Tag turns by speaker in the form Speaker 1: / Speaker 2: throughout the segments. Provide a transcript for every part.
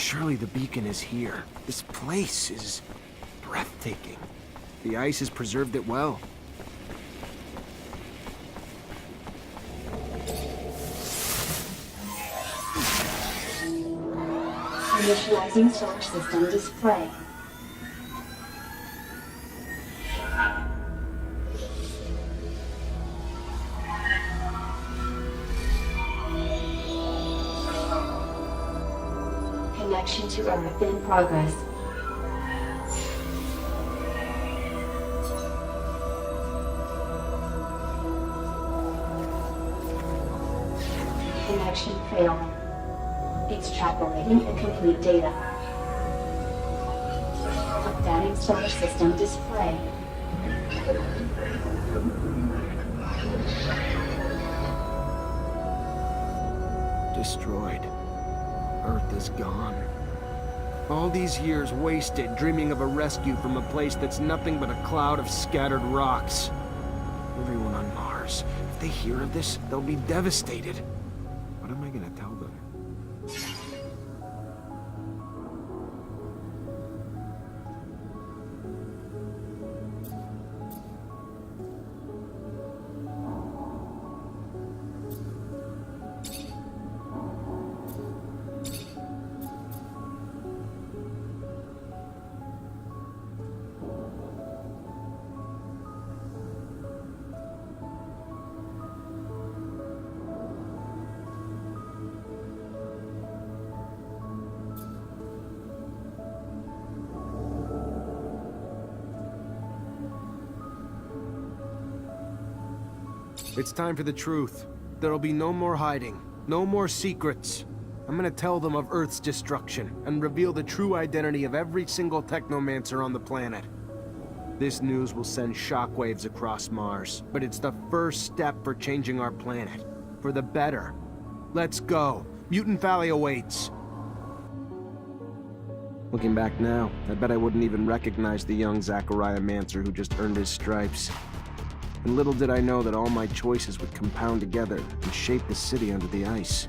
Speaker 1: Surely the beacon is here. This place is breathtaking. The ice has preserved it well.
Speaker 2: Initializing solar system display. Connection to Earth in progress. Connection failed. Extrapolating incomplete data. Updating solar system display.
Speaker 1: Destroyed. Earth is gone. All these years wasted dreaming of a rescue from a place that's nothing but a cloud of scattered rocks. Everyone on Mars, if they hear of this, they'll be devastated. What am I gonna tell them? It's time for the truth. There'll be no more hiding, no more secrets. I'm gonna tell them of Earth's destruction and reveal the true identity of every single Technomancer on the planet. This news will send shockwaves across Mars, but it's the first step for changing our planet. For the better. Let's go. Mutant Valley awaits. Looking back now, I bet I wouldn't even recognize the young Zachariah Mancer who just earned his stripes. And little did I know that all my choices would compound together and shape the city under the ice.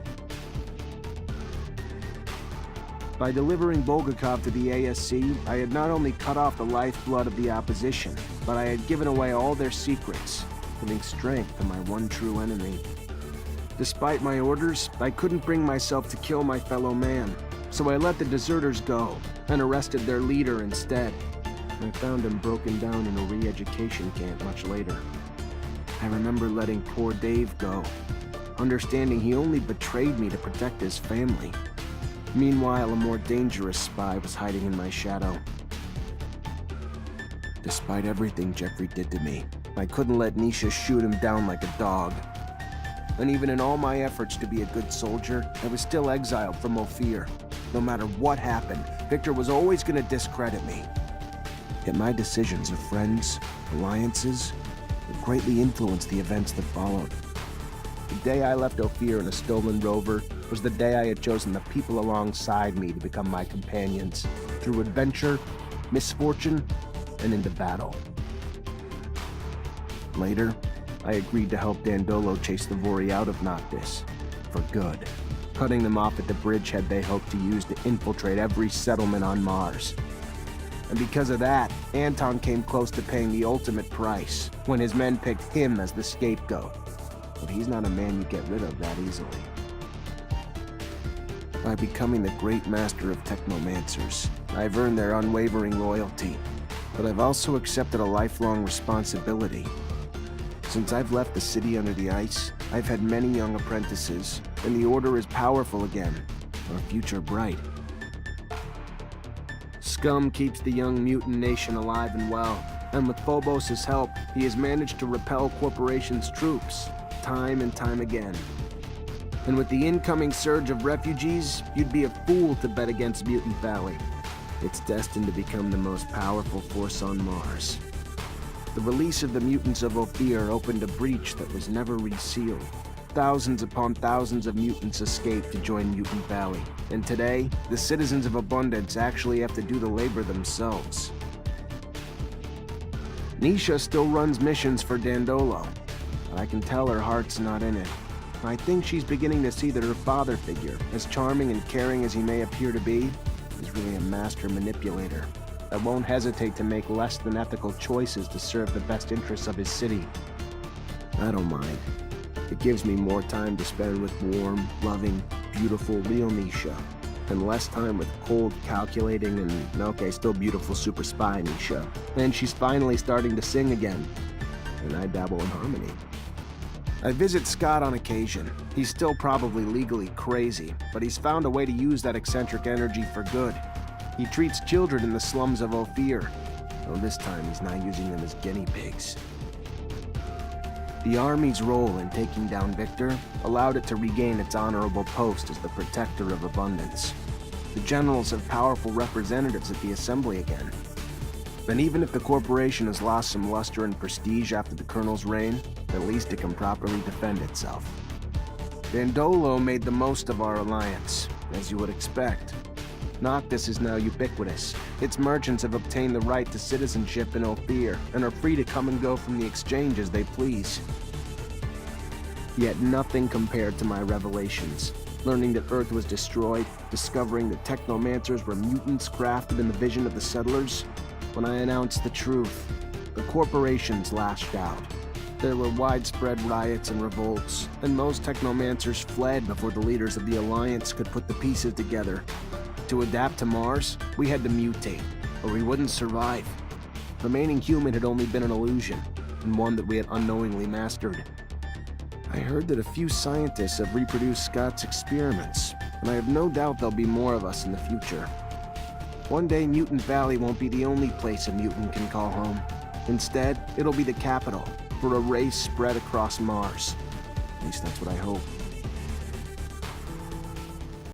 Speaker 1: By delivering Bulgakov to the ASC, I had not only cut off the lifeblood of the opposition, but I had given away all their secrets, giving strength to my one true enemy. Despite my orders, I couldn't bring myself to kill my fellow man, so I let the deserters go and arrested their leader instead. I found him broken down in a re-education camp much later. I remember letting poor Dave go, understanding he only betrayed me to protect his family. Meanwhile, a more dangerous spy was hiding in my shadow. Despite everything Jeffrey did to me, I couldn't let Nisha shoot him down like a dog. And even in all my efforts to be a good soldier, I was still exiled from Ophir. No matter what happened, Victor was always going to discredit me. Yet my decisions of friends, alliances, would greatly influence the events that followed. The day I left Ophir in a stolen rover was the day I had chosen the people alongside me to become my companions, through adventure, misfortune, and into battle. Later, I agreed to help Dandolo chase the Vori out of Noctis, for good, cutting them off at the bridgehead they hoped to use to infiltrate every settlement on Mars. And because of that, Anton came close to paying the ultimate price, when his men picked him as the scapegoat. But he's not a man you get rid of that easily. By becoming the great master of Technomancers, I've earned their unwavering loyalty, but I've also accepted a lifelong responsibility. Since I've left the city under the ice, I've had many young apprentices, and the Order is powerful again, our future bright. Scum keeps the young mutant nation alive and well, and with Phobos' help, he has managed to repel Corporation's troops, time and time again. And with the incoming surge of refugees, you'd be a fool to bet against Mutant Valley. It's destined to become the most powerful force on Mars. The release of the mutants of Ophir opened a breach that was never resealed. Thousands upon thousands of mutants escaped to join Mutant Valley, and today, the citizens of Abundance actually have to do the labor themselves. Nisha still runs missions for Dandolo, but I can tell her heart's not in it. I think she's beginning to see that her father figure, as charming and caring as he may appear to be, is really a master manipulator that won't hesitate to make less than ethical choices to serve the best interests of his city. I don't mind. It gives me more time to spend with warm, loving, beautiful, real Nisha, and less time with cold, calculating, and okay, still beautiful super spy Nisha. And she's finally starting to sing again, and I dabble in harmony. I visit Scott on occasion. He's still probably legally crazy, but he's found a way to use that eccentric energy for good. He treats children in the slums of Ophir, though this time he's not using them as guinea pigs. The Army's role in taking down Victor allowed it to regain its honorable post as the protector of abundance. The generals have powerful representatives at the Assembly again. And even if the corporation has lost some luster and prestige after the Colonel's reign, at least it can properly defend itself. Vandolo made the most of our alliance, as you would expect. Noctis is now ubiquitous. Its merchants have obtained the right to citizenship in Ophir and are free to come and go from the exchange as they please. Yet nothing compared to my revelations. Learning that Earth was destroyed, discovering that Technomancers were mutants crafted in the vision of the settlers. When I announced the truth, the corporations lashed out. There were widespread riots and revolts, and most Technomancers fled before the leaders of the Alliance could put the pieces together. To adapt to Mars, we had to mutate, or we wouldn't survive. Remaining human had only been an illusion, and one that we had unknowingly mastered. I heard that a few scientists have reproduced Scott's experiments, and I have no doubt there'll be more of us in the future. One day, Mutant Valley won't be the only place a mutant can call home. Instead, it'll be the capital for a race spread across Mars. At least that's what I hope.